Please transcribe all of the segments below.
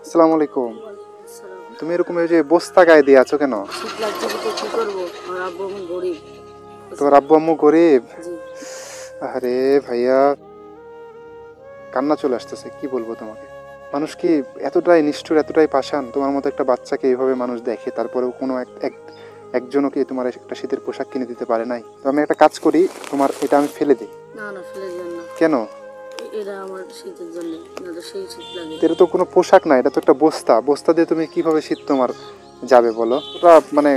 আসসালামু আলাইকুম। সালাম। তুমি এরকম এই যে বস্তা গায়ে দিয়ে আছো কেন? শীত লাগছে তো কি করবো, আমার আব্বু আমি গরিব। তোমার আব্বু আম্মু গরিব? জি। আরে ভাইয়া, কান্না চলে আসতেছে, কি বলবো তোমাকে। মানুষ কি এতটাই নিষ্ঠুর, এতটাই পাষাণ? তোমার মতো একটা বাচ্চাকে এইভাবে মানুষ দেখে, তারপরেও কোনো একজনও কি তোমার একটা শীতের পোশাক কিনে দিতে পারে নাই? তো আমি একটা কাজ করি, তোমার এটা আমি ফেলে দিই। না না, ফেলে দিবেন না। কেন? এটা আমার শীতের জন্য, না তো সেই শীত লাগে। এটা তো কোনো পোশাক না, এটা তো একটা বস্তা। বস্তা দিয়ে তুমি কিভাবে শীত তোমার যাবে বলো? ওটা মানে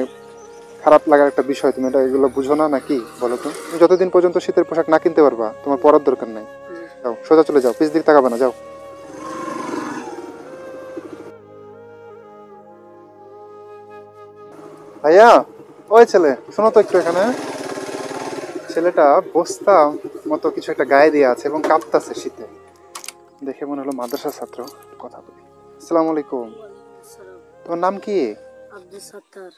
খারাপ লাগার একটা বিষয়। তুমি এটা এগুলো বুঝো না নাকি বলো তো? তুমি যতদিন পর্যন্ত শীতের পোশাক না কিনতে পারবা, তোমার পরার দরকার নাই। জি। যাও, সোজা চলে যাও, পিছ দিক তাকাবে না, যাও। ভাইয়া, ওই ছেলে, শোনো তো একটু এখানে। ছেলেটা বস্তা মতো কিছু একটা গায়ে দিয়ে আছে এবং কাঁপতাছে শীতে। দেখে মনে হলো মাদ্রাসা ছাত্র। কথা বলি। আসসালামু আলাইকুম। ওয়ালাইকুম আসসালাম। তোমার নাম কি? আব্দুল সাত্তার।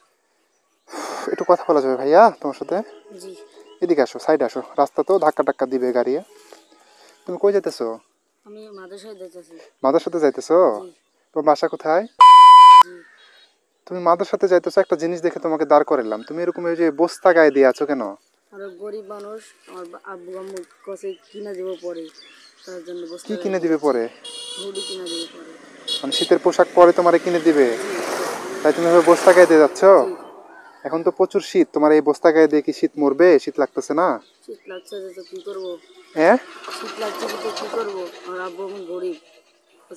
একটু কথা বলা যাবে ভাইয়া তোমার সাথে? জি। এদিকে আসো, সাইডে আসো। রাস্তা তো ধাক্কা টাক্কা দিবে গাড়ি। তুমি কই যেতেছো? আমি মাদ্রাসায় যাইতেছি। মাদ্রাসাতে যাইতেছো? জি। তোমার বাসা কোথায়? জি। তুমি মাদ্রাসাতে যাইতেছো, একটা জিনিস দেখে তোমাকে দাঁড় করালাম। তুমি এরকম এই যে বস্তা গায়ে দিয়ে আছো কেন? আমরা গরিব মানুষ, আমার আব্বু আম্মু কাছে কিনা দিব পরে, তার জন্য কি বস্তা গায়ে কিনে দিয়ে দিবে আছি। পরে? হুডি কিনা দিব পরে। মানে শীতের পোশাক পরে তোমারে কিনে দিবে? জি। তাই তুমি এভাবে বস্তা গায়ে দিয়ে যাচ্ছ? জি। এখন তো প্রচুর শীত, তোমার এই বস্তা গায়ে দিয়ে কি শীত মরবে? শীত লাগতেছে না? শীত লাগছে তো কি করবো। হ্যাঁ? শীত লাগছে তো কি করবো, আমার আব্বু আমি গরিব।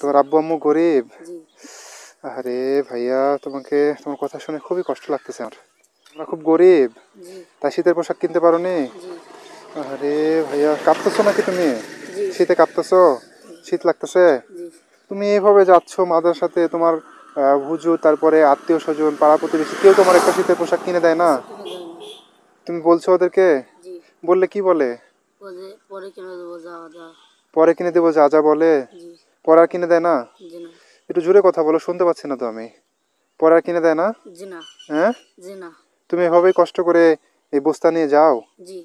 তোমার আব্বু আম্মু গরিব? জি। আরে ভাইয়া, তোমার কথা শুনে খুবই কষ্ট লাগতেছে আমার। আমরা খুব গরিব, জি। তাই শীতের পোশাক কিনতে পারোনি? জি। আরে ভাইয়া, কাঁপতেছো নাকি তুমি? জি। শীতে কাঁপতেছো? শীত লাগতেছে? জি। তুমি এইভাবে যাচ্ছ মাদ্রাসাতে, তোমার হুজুর, তারপরে আত্মীয় স্বজন, পাড়া প্রতিবেশী, কেউ তোমার একটা শীতের পোশাক কিনে দেয় না? কিছু কিনে দেয় না। তুমি বলছো ওদেরকে? জি। বললে কি বলে? পরে পরে কিনে দেবো, যা যা। পরে কিনে দেবো, যা যা বলে। জি। পরে আর কিনে দেয় না? জি না। একটু জোরে কথা বলো, শুনতে পাচ্ছি না তো আমি। পরে আর কিনে দেয় না? জি না। হ্যাঁ? জি না। তুমি এভাবেই কষ্ট করে এই বস্তা নিয়ে যাও? জি।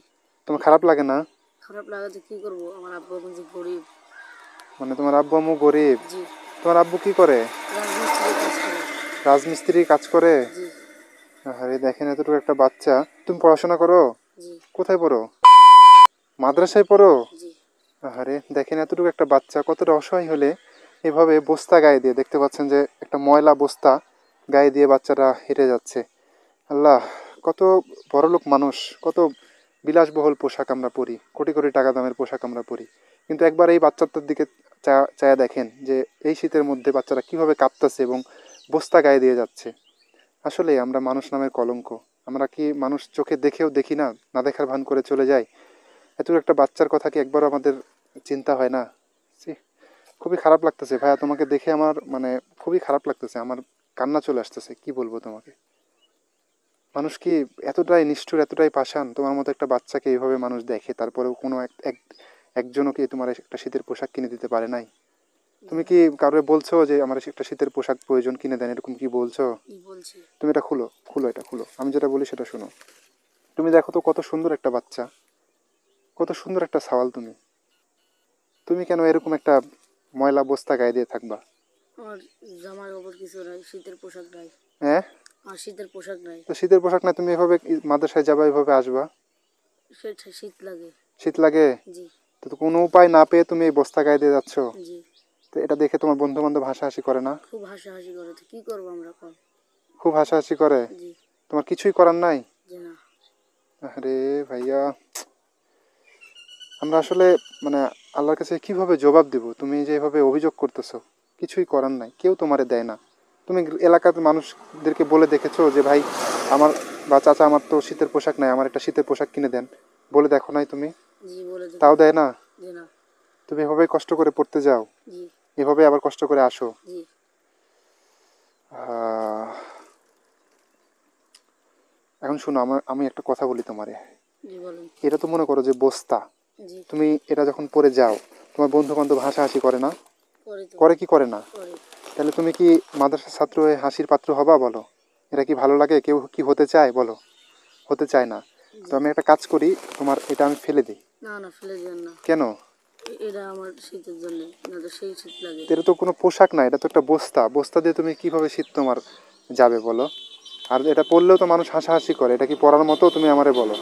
তোমার খারাপ লাগে না? খারাপ লাগে তো কি করবো, আমার আব্বু এখন যে গরিব। মানে তোমার আব্বু আম্মু গরিব? জি। তোমার আব্বু কি করে? রাজমিস্ত্রি কাজ করে। রাজমিস্ত্রি কাজ করে? জি। আরে দেখেন, এতটুকু একটা বাচ্চা। তুমি পড়াশোনা করো? জি। কোথায় পড়ো? মাদ্রাসায় পড়ো? জি। আরে দেখেন, এতটুকু একটা বাচ্চা কতটা অসহায় হলে এভাবে বস্তা গায়ে দিয়ে, দেখতে পাচ্ছেন যে একটা ময়লা বস্তা গায়ে দিয়ে বাচ্চারা হেঁটে যাচ্ছে। আল্লাহ, কত বড়লোক মানুষ, কত বিলাসবহুল পোশাক আমরা পরি, কোটি কোটি টাকা দামের পোশাক আমরা পরি, কিন্তু একবার এই বাচ্চাটার দিকে চায়া দেখেন যে এই শীতের মধ্যে বাচ্চারা কিভাবে কাঁপতেছে এবং বস্তা গায়ে দিয়ে যাচ্ছে। আসলে আমরা মানুষ নামের কলঙ্ক। আমরা কি মানুষ চোখে দেখেও দেখি না, না দেখার ভান করে চলে যাই? এত একটা বাচ্চার কথা কি একবারও আমাদের চিন্তা হয় না? ছি, খুবই খারাপ লাগতেছে ভাইয়া, তোমাকে দেখে আমার মানে খুবই খারাপ লাগতেছে আমার। কান্না চলে আসতেছে, কি বলবো তোমাকে। মানুষ কি এতটাই নিষ্ঠুর, এতটাই পাষাণ? তোমার মতো একটা বাচ্চাকে এইভাবে মানুষ দেখে, তারপরেও কোনো একজনও কি তোমার একটা শীতের পোশাক কিনে দিতে পারে নাই? তুমি কি কারোর বলছো যে আমার একটা শীতের পোশাক প্রয়োজন, কিনে দেন, এরকম কি বলছো? ই বলছি। তুমি এটা খুলো, খুলো, এটা খুলো, আমি যেটা বলি সেটা শোনো। তুমি দেখো তো কত সুন্দর একটা বাচ্চা, কত সুন্দর একটা সাওয়াল তুমি। তুমি কেন এরকম একটা ময়লা বস্তা গায়ে দিয়ে থাকবা? আমার জামার কাপড় কিছু নাই, শীতের পোশাক নাই। হ্যাঁ? আমার শীতের পোশাক নাই। তো শীতের পোশাক না, তুমি এভাবে মাদ্রাসায় যাবা, এভাবে আসবা? সেটা শীত লাগে। শীত লাগে? জি। তো তো কোনো উপায় না পেয়ে তুমি এই বস্তা গায়ে দিয়ে যাচ্ছ? জি। তো এটা দেখে তোমার বন্ধু বান্ধব হাসাহাসি করে না? খুব হাসাহাসি করে, তো কি করবো আমরা কম। খুব হাসাহাসি করে? জি। তোমার কিছুই করার নাই? জি না। আরে ভাইয়া, আমরা আসলে মানে আল্লাহর কাছে কিভাবে জবাব দিব? তুমি যে এভাবে অভিযোগ করতেছো, কিছুই করার নাই, কেউ তোমারে দেয় না। তুমি এলাকার মানুষদেরকে বলে দেখেছো যে ভাই আমার বা চাচা, আমার তো শীতের পোশাক নাই, আমার একটা শীতের পোশাক কিনে দেন? বলে দেখো নাই তুমি? জি, বলে তাও দেখেছি। দেয় না? জি না। তুমি এভাবেই কষ্ট করে পড়তে যাও, জি। এভাবে আবার কষ্ট করে আসো। জি। আহ, এখন শোনো, আমি একটা কথা বলি তোমারে। জি বলেন। এটা তো মনে করো যে বস্তা, জি। তুমি এটা যখন পরে যাও, তোমার বন্ধু বান্ধব হাসাহাসি করে না? করে তো। করে কি করে না? করে। তাহলে তুমি কি মাদ্রাসার ছাত্র হয়ে হাসির পাত্র হবা বলো? এটা কি ভালো লাগে? কেউ কি হতে চায় বলো? হতে চায় না। তো জি। আমি একটা কাজ করি, তোমার এটা আমি ফেলে দিই। না না, ফেলে দিবেন না। কেন? এটা আমার শীতের জন্য, না তো সেই শীত লাগে। এটা তো কোনো পোশাক না, এটা তো একটা বস্তা। বস্তা দিয়ে তুমি কিভাবে শীত তোমার যাবে বলো? আর এটা পরলেও তো মানুষ হাসাহাসি করে, এটা কি পরার মতো? তুমি আমারে বলো।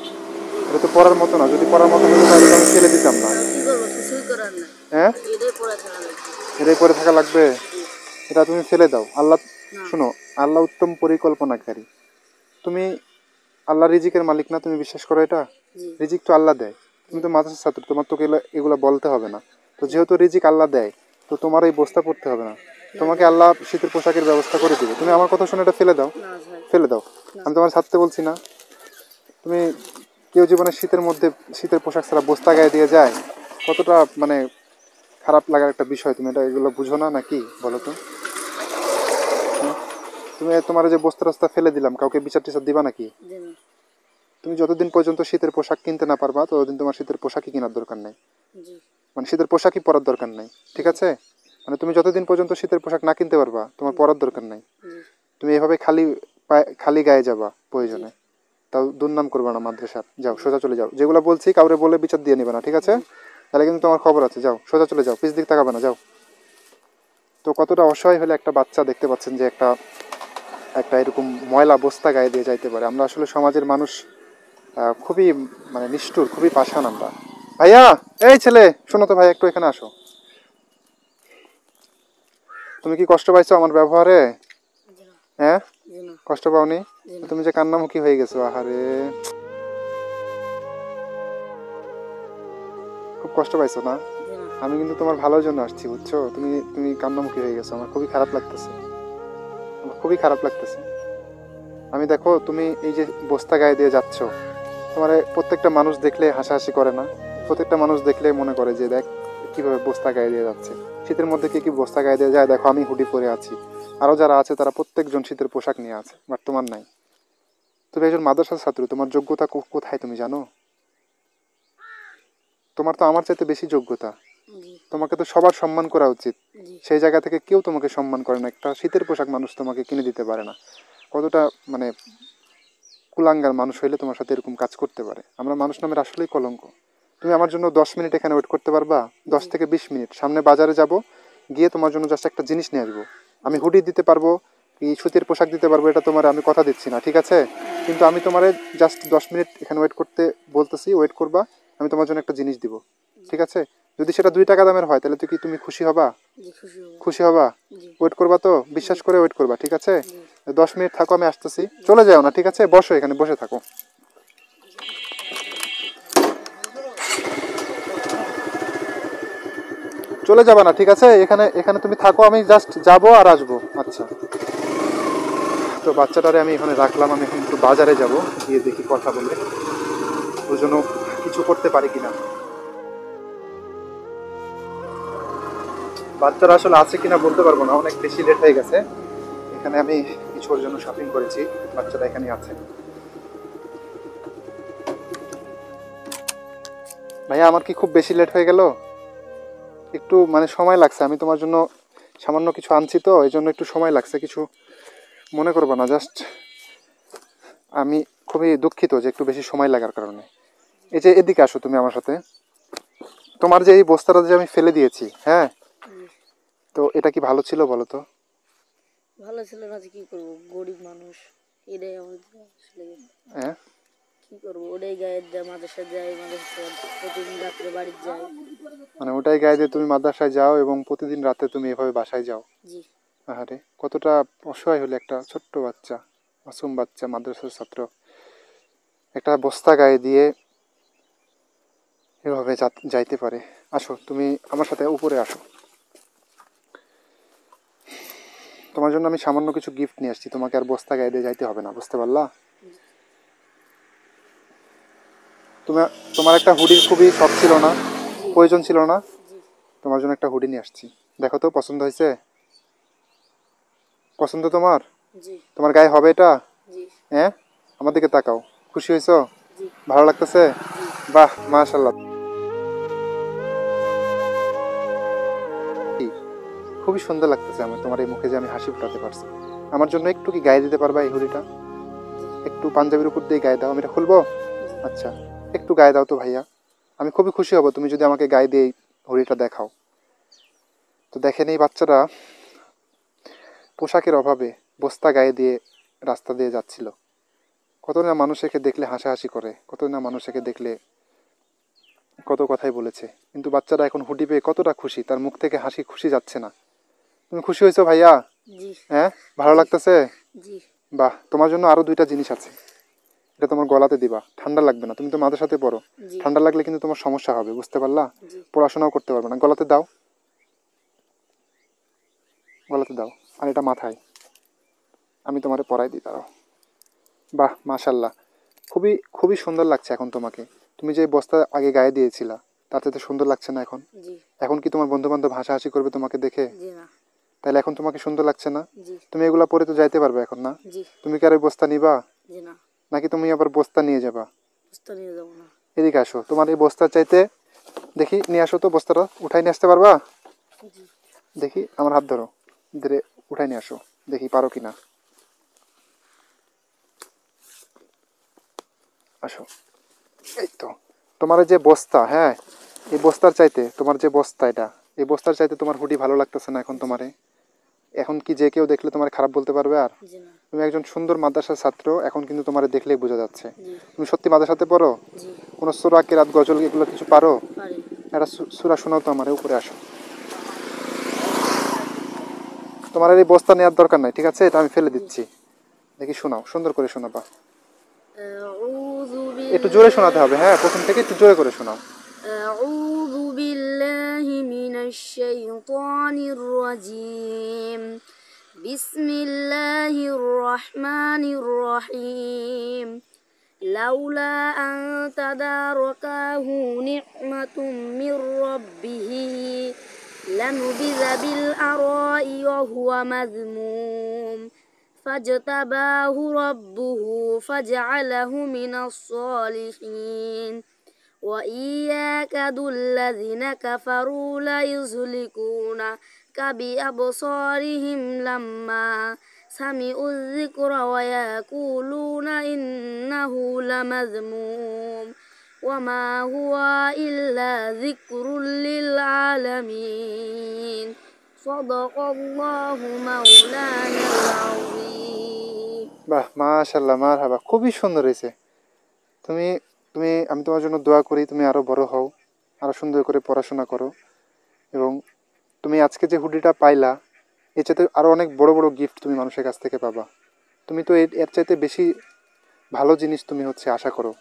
এটা তো পরার মতো না, যদি পরার মতো হতো তাহলে তো আমি ফেলে দিতাম না। তাও কি করবো, কিছুই করার নাই, হ্যাঁ, এটাই পরে থাকা লাগবে। এটাই পরে থাকা লাগবে। জি। এটা তুমি ফেলে দাও। আল্লাহ, না। শোনো, আল্লাহ উত্তম পরিকল্পনাকারী। তুমি, আল্লাহ রিজিকের মালিক না? তুমি বিশ্বাস করো এটা? জি। রিজিক তো আল্লাহ দেয়। জি। তুমি তো মাদ্রাসার ছাত্র, তোমার তো এগুলো বলতে হবে না। তো জি। যেহেতু রিজিক আল্লাহ দেয়, তো তোমার এই বস্তা পড়তে হবে না। না তোমাকে ভাই। আল্লাহ শীতের পোশাকের ব্যবস্থা করে দিবে। তুমি আমার কথা শুনে এটা ফেলে দাও। না ভাই। ফেলে দাও। না। আমি তোমার ছাড়তে বলছি না। তুমি, কেউ জীবনে শীতের মধ্যে শীতের পোশাক ছাড়া বস্তা গায়ে দিয়ে যায়, কতটা মানে খারাপ লাগার একটা বিষয়। তুমি এটা এগুলো বুঝো না নাকি বলো তো? তুমি, তোমার যে বস্তা টস্তা ফেলে দিলাম, কাউকে বিচার টিচার দিবা নাকি? জি না। তুমি যতদিন পর্যন্ত শীতের পোশাক কিনতে না পারবা, ততদিন তোমার শীতের পোশাকই কেনার দরকার নেই। জি। মানে শীতের পোশাকই পরার দরকার নাই, ঠিক জি। আছে? মানে তুমি যতদিন পর্যন্ত শীতের পোশাক না কিনতে পারবা, তোমার জি। পরার দরকার নাই। জি। তুমি এভাবে খালি খালি গায়ে যাবা জি। প্রয়োজনে। তাও দুর্নাম করবা না মাদ্রাসার। যাও জি। সোজা চলে যাও। যেগুলো বলছি কাউরে বলে বিচার দিয়ে নিবে না, ঠিক আছে? জি। তাহলে কিন্তু তোমার খবর আছে। যাও সোজা চলে যাও, পিছ দিক তাকাবে না, যাও। তো কতটা অসহায় হলে একটা বাচ্চা, দেখতে পাচ্ছেন যে একটা একটা এরকম ময়লা বস্তা গায়ে দিয়ে যাইতে পারে। আমরা আসলে সমাজের মানুষ খুবই মানে নিষ্ঠুর, খুবই পাষাণ আমরা। ভাইয়া, এই ছেলে, শোনো তো ভাই, একটু এখানে আসো। তুমি কি কষ্ট পাইছো আমার ব্যবহারে? জি না। হ্যাঁ, জি না। কষ্ট পাওনি? জি না। তুমি যে কান্নামুখী হয়ে গেছো, আহারে, খুব কষ্ট পাইছো না? জি না। আমি কিন্তু তোমার ভালোর জন্য আসছি, বুঝছো? তুমি তুমি কান্নামুখী হয়ে গেছো, আমার খুবই খারাপ লাগতেছে। আমার খুবই খারাপ লাগতেছে। আমি, দেখো, তুমি এই যে বস্তা গায়ে দিয়ে যাচ্ছ, তোমার প্রত্যেকটা মানুষ দেখলে হাসাহাসি করে না? জি। প্রত্যেকটা মানুষ দেখলে মনে করে যে দেখ কিভাবে বস্তা গায়ে দিয়ে যাচ্ছে। শীতের মধ্যে কে কি বস্তা গায়ে দিয়ে যায়? দেখো, আমি হুডি পরে আছি, আরও যারা আছে তারা প্রত্যেকজন শীতের পোশাক নিয়ে আছে, বাট তোমার নাই। তুমি একজন মাদ্রাসার ছাত্র, তোমার যোগ্যতা কোথায় তুমি জানো? তোমার তো আমার চাইতে বেশি যোগ্যতা। জি। তোমাকে তো সবার সম্মান করা উচিত। জি। সেই জায়গা থেকে কেউ তোমাকে সম্মান করে না। একটা শীতের পোশাক মানুষ তোমাকে কিনে দিতে পারে না। কতটা মানে কুলাঙ্গার মানুষ হইলে তোমার সাথে এরকম কাজ করতে পারে? আমরা মানুষ নামের আসলেই কলঙ্ক। তুমি আমার জন্য 10 মিনিট এখানে ওয়েট করতে পারবা? দশ জি। থেকে 20 মিনিট সামনে বাজারে যাব, গিয়ে তোমার জন্য জাস্ট একটা জিনিস নিয়ে আসবো। আমি জি। হুডি দিতে পারবো, কি সুতির পোশাক দিতে পারবো, এটা তোমার আমি কথা দিচ্ছি না, ঠিক আছে? জি। কিন্তু আমি তোমারে জাস্ট 10 মিনিট এখানে ওয়েট করতে বলতেছি, ওয়েট করবা। আমি তোমার জন্য একটা জিনিস দিব, জি। ঠিক আছে? যদি সেটা 2 টাকা দামের হয়, তাহলে তুমি খুশি হবা? জি, খুশি হব। খুশি হবা? জি। ওয়েট করবা তো? জি। বিশ্বাস করে ওয়েট করবা, ঠিক আছে? জি। 10 মিনিট থাকো, আমি আসতেছি। জি। চলে যাও না, ঠিক আছে? বসো, এখানে বসে থাকো। চলে যাবা না, ঠিক আছে? এখানে এখানে তুমি থাকো, আমি জাস্ট যাবো আর আসবো। আচ্ছা। তো বাচ্চাটারে আমি এখানে রাখলাম, আমি এখন একটু বাজারে যাব, গিয়ে দেখি কথা বলে ওর জন্য কিছু করতে পারি কিনা। বাচ্চারা আসলে আছে কিনা বলতে পারবো না, অনেক বেশি লেট হয়ে গেছে। এখানে আমি কিছু ওর জন্য শপিং করেছি, বাচ্চাটা এখানে আছে। ভাইয়া, আমার কি খুব বেশি লেট হয়ে গেল? একটু মানে সময় লাগছে, আমি তোমার জন্য সামান্য কিছু আনছি, তো এই জন্য একটু সময় লাগছে। কিছু মনে করবো না, জাস্ট আমি খুবই দুঃখিত যে একটু বেশি সময় লাগার কারণে। এই যে এদিকে আসো তুমি আমার সাথে। তোমার যে এই বস্তাটা যে আমি ফেলে দিয়েছি, হ্যাঁ, জি। তো এটা কি ভালো ছিল বলো তো? ভালো ছিল না যে কি করবো, গরিব মানুষ, এটাই আমাদের আসলে। হ্যাঁ, কি করবো, ওটাই গায়ে দেয়, মাদ্রাসা যায়, মাদ্রাসা প্রতিদিন রাত্রে বাড়ি যায়। মানে ওটাই গায়ে দিয়ে তুমি মাদ্রাসায় যাও এবং প্রতিদিন রাতে তুমি এভাবে বাসায় যাও? জি। আরে কতটা অসহায় হলে একটা ছোট্ট বাচ্চা, মাসুম বাচ্চা, মাদ্রাসার ছাত্র, একটা বস্তা গায়ে দিয়ে এভাবে যাইতে পারে? আসো তুমি আমার সাথে উপরে আসো। তোমার জন্য আমি সামান্য কিছু গিফট নিয়ে আসছি, তোমাকে আর বস্তা গায়ে দিয়ে যাইতে হবে না, বুঝতে পারলা? জি। তুমি, তোমার একটা হুডির খুবই শখ ছিল না? জি। প্রয়োজন ছিল না? জি। তোমার জন্য একটা হুডি নিয়ে আসছি। দেখো তো পছন্দ হয়েছে? পছন্দ তোমার? জি। তোমার গায়ে হবে এটা? জি। হ্যাঁ, আমার দিকে তাকাও। খুশি হয়েছো? জি। ভালো লাগতেছে? জি। বাহ, মাশাল্লাহ। খুবই সুন্দর লাগতেছে আমার তোমার এই মুখে যে আমি হাসি ফোটাতে পারছি। আমার জন্য একটু কি গায়ে দিতে পারবা এই হুডিটা? জি। একটু পাঞ্জাবির উপর দিয়ে গায়ে দাও, আমি এটা খুলবো। জি। আচ্ছা, একটু গায়ে দাও তো ভাইয়া। আমি খুবই খুশি হব তুমি যদি আমাকে গায়ে দিয়ে হুডিটা দেখাও। তো দেখেন এই বাচ্চারা পোশাকের অভাবে বস্তা গায়ে দিয়ে রাস্তা দিয়ে যাচ্ছিল। কত না মানুষ একে দেখলে হাসাহাসি করে, কত না মানুষ একে দেখলে কত কথাই বলেছে, কিন্তু বাচ্চারা এখন হুডি পেয়ে কতটা খুশি, তার মুখ থেকে হাসি খুশি যাচ্ছে না। তুমি খুশি হয়েছো ভাইয়া? জি। হ্যাঁ, ভালো জি। লাগতেছে? জি। বাহ, তোমার জন্য আরো 2টা জিনিস আছে, এটা তোমার গলাতে দিবা, ঠান্ডা লাগবে না, তুমি তো মাদ্রাসাতে পড়ো, জি। ঠান্ডা লাগলে কিন্তু তোমার সমস্যা হবে, বুঝতে পারলা? জি। পড়াশোনাও করতে পারবে না। গলাতে দাও, গলাতে দাও। আর এটা মাথায়, আমি তোমারে পরাই দিই, দাঁড়াও। বাহ, মাশাল্লাহ, খুবই খুবই সুন্দর লাগছে এখন তোমাকে। তুমি যে বস্তা আগে গায়ে দিয়েছিলা তার থেকে সুন্দর লাগছে না এখন? জি। এখন কি তোমার বন্ধু বান্ধব হাসাহাসি করবে তোমাকে দেখে? জি না। তাহলে এখন তোমাকে সুন্দর লাগছে না? জি। তুমি এগুলা পরে তো যাইতে পারবে এখন না? জি। তুমি কি আর ওই বস্তা নিবা, জি না। নাকি তুমি আবার বস্তা নিয়ে যাবা? বুঝতে নিয়ে যাবো না। এদিকে আসো, তোমার এই বস্তার চাইতে, দেখি নিয়ে আসো তো বস্তাটা, উঠাই নিয়ে আসতে পারবা? জি। দেখি, আমার হাত ধরো, ধরে উঠাই নিয়ে আসো, দেখি পারো কিনা। আসো, এই তো তোমার এই যে বস্তা, হ্যাঁ, এই বস্তার চাইতে তোমার যে বস্তা, এটা এই বস্তার চাইতে তোমার হুডি ভালো লাগতেছে না এখন তোমারে? এখন কি যে কেউ দেখলে তোমার খারাপ বলতে পারবে আর? জি না। তুমি একজন সুন্দর মাদ্রাসার ছাত্র, এখন কিন্তু তোমার দেখলেই বোঝা যাচ্ছে। জি। তুমি সত্যি মাদ্রাসাতে পড়ো? জি। কোনো সূরা কিরাত গজল এগুলো কিছু পারো? পারি। একটা সূরা শোনাও তো আমার, উপরে আসো। তোমার আর এই বস্তা নেওয়ার দরকার নাই, ঠিক আছে, এটা আমি ফেলে জি। দিচ্ছি। দেখি শোনাও, সুন্দর করে শোনাবা। আউযু একটু জোরে বিল্লাহি শোনাতে হবে, হ্যাঁ, প্রথম থেকে একটু জোরে করে শোনাও। أعوذ بالله من الشيطان الرجيم بسم الله الرحمن الرحيم لولا أن تداركه نعمة من ربه لنبذ بالعراء وهو مذموم فاجتباه ربه فجعله من الصالحين وإياك الذين كفروا ليزلقونك بأبصارهم لما سمعوا الذكر ويقولون إنه لمذموم وما هو إلا ذكر للعالمين صدق الله مولانا العظيم বাহ, মাশাআল্লাহ, মারহাবা, খুবই সুন্দর হয়েছে। তুমি তুমি আমি তোমার জন্য দোয়া করি, তুমি আরো বড় হও, আরো সুন্দর করে পড়াশোনা করো, এবং তুমি আজকে যে হুডিটা পাইলা, এর চাইতে আরো অনেক বড় বড় গিফট তুমি মানুষের কাছ থেকে পাবা। তুমি তো এর চাইতে বেশি ভালো জিনিস তুমি হচ্ছে আশা করো।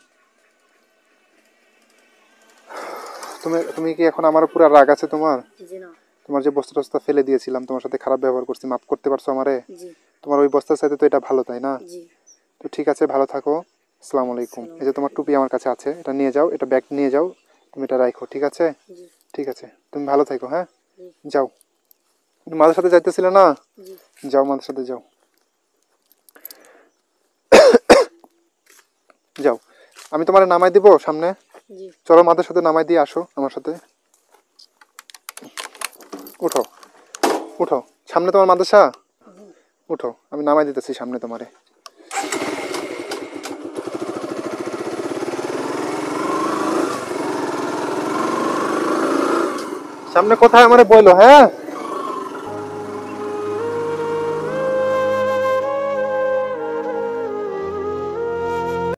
তুমি তুমি কি এখন আমার পুরো রাগ আছে তোমার? জি না। তোমার যে বস্তা টস্তা ফেলে দিয়েছিলাম, তোমার সাথে খারাপ ব্যবহার করছি, মাফ করতে পারছো আমারে? জি। তোমার ওই বস্তার সাথে তো এটা ভালো, তাই না? জি। তো ঠিক আছে, ভালো থাকো। আসসালামু আলাইকুম। আসসালামু এই যে তোমার টুপি আমার কাছে আছে, এটা নিয়ে যাও, এটা ব্যাগ নিয়ে যাও, তুমি এটা রাখো, ঠিক আছে? জি। ঠিক আছে, তুমি ভালো থাকো, হ্যাঁ, জি। যাও। তুমি মাদের সাথে যাইতেছিলে না? জি। যাও, মাদের সাথে যাও, যাও। আমি তোমার নামাই দিব সামনে, জি। চলো মাদের সাথে নামাই দিয়ে আসো আমার সাথে। উঠো, উঠো, সামনে তোমার মাদ্রাসা, জি। উঠো, আমি নামাই দিতেছি সামনে তোমারে। সামনে কোথায় আমারে বইলো, হ্যাঁ।